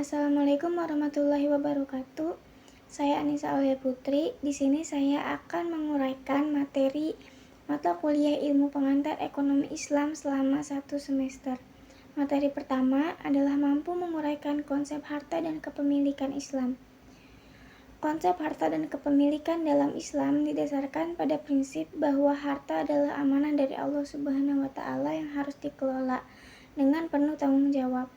Assalamualaikum warahmatullahi wabarakatuh. Saya Anissa Aulia Putri. Di sini saya akan menguraikan materi mata kuliah Ilmu Pengantar Ekonomi Islam selama 1 semester. Materi pertama adalah mampu menguraikan konsep harta dan kepemilikan Islam. Konsep harta dan kepemilikan dalam Islam didasarkan pada prinsip bahwa harta adalah amanah dari Allah Subhanahu wa Ta'ala yang harus dikelola dengan penuh tanggung jawab.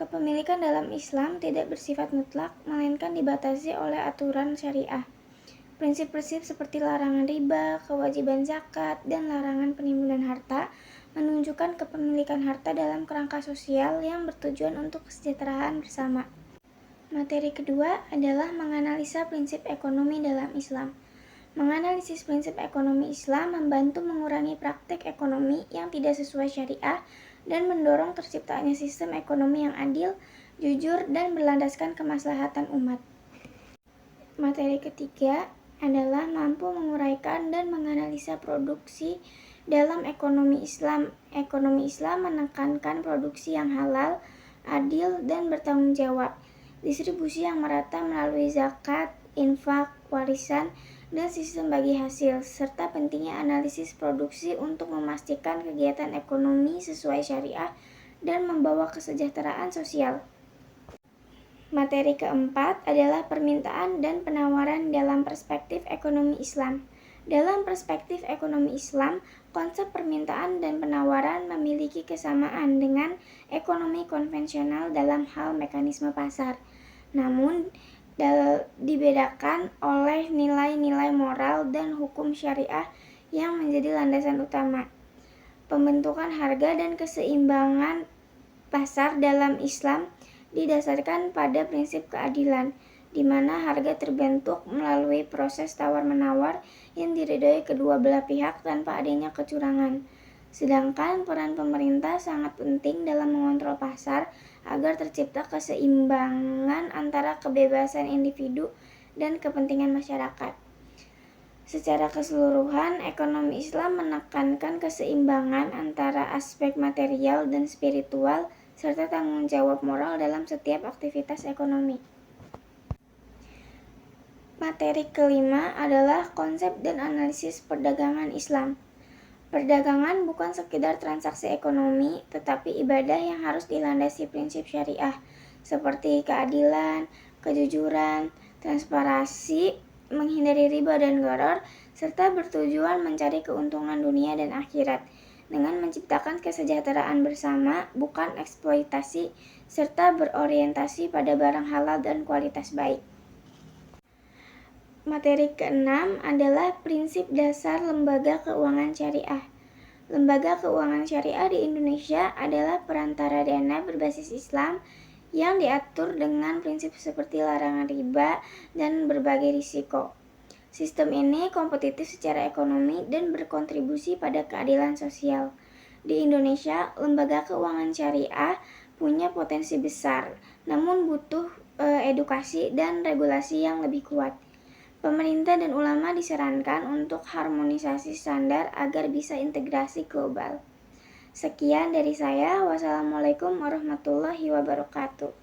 Kepemilikan dalam Islam tidak bersifat mutlak, melainkan dibatasi oleh aturan syariah. Prinsip-prinsip seperti larangan riba, kewajiban zakat, dan larangan penimbunan harta menunjukkan kepemilikan harta dalam kerangka sosial yang bertujuan untuk kesejahteraan bersama. Materi kedua adalah menganalisa prinsip ekonomi dalam Islam. Menganalisis prinsip ekonomi Islam membantu mengurangi praktik ekonomi yang tidak sesuai syariah dan mendorong terciptanya sistem ekonomi yang adil, jujur, dan berlandaskan kemaslahatan umat. Materi ketiga adalah mampu menguraikan dan menganalisa produksi dalam ekonomi Islam. Ekonomi Islam menekankan produksi yang halal, adil, dan bertanggung jawab, distribusi yang merata melalui zakat, infak, warisan, dan sistem bagi hasil, serta pentingnya analisis produksi untuk memastikan kegiatan ekonomi sesuai syariah dan membawa kesejahteraan sosial. Materi keempat adalah permintaan dan penawaran dalam perspektif ekonomi Islam. Dalam perspektif ekonomi Islam, konsep permintaan dan penawaran memiliki kesamaan dengan ekonomi konvensional dalam hal mekanisme pasar. Namun, dibedakan oleh nilai-nilai moral dan hukum syariah yang menjadi landasan utama. Pembentukan harga dan keseimbangan pasar dalam Islam didasarkan pada prinsip keadilan, di mana harga terbentuk melalui proses tawar-menawar yang diridhoi kedua belah pihak tanpa adanya kecurangan. Sedangkan peran pemerintah sangat penting dalam mengontrol pasar agar tercipta keseimbangan antara kebebasan individu dan kepentingan masyarakat. Secara keseluruhan, ekonomi Islam menekankan keseimbangan antara aspek material dan spiritual serta tanggung jawab moral dalam setiap aktivitas ekonomi. Materi kelima adalah konsep dan analisis perdagangan Islam. Perdagangan bukan sekedar transaksi ekonomi, tetapi ibadah yang harus dilandasi prinsip syariah, seperti keadilan, kejujuran, transparansi, menghindari riba dan gharar, serta bertujuan mencari keuntungan dunia dan akhirat, dengan menciptakan kesejahteraan bersama, bukan eksploitasi, serta berorientasi pada barang halal dan kualitas baik. Materi keenam adalah prinsip dasar lembaga keuangan syariah. Lembaga keuangan syariah di Indonesia adalah perantara dana berbasis Islam yang diatur dengan prinsip seperti larangan riba dan berbagai risiko. Sistem ini kompetitif secara ekonomi dan berkontribusi pada keadilan sosial. Di Indonesia, lembaga keuangan syariah punya potensi besar, namun butuh edukasi dan regulasi yang lebih kuat. Pemerintah dan ulama disarankan untuk harmonisasi standar agar bisa integrasi global. Sekian dari saya. Wassalamualaikum warahmatullahi wabarakatuh.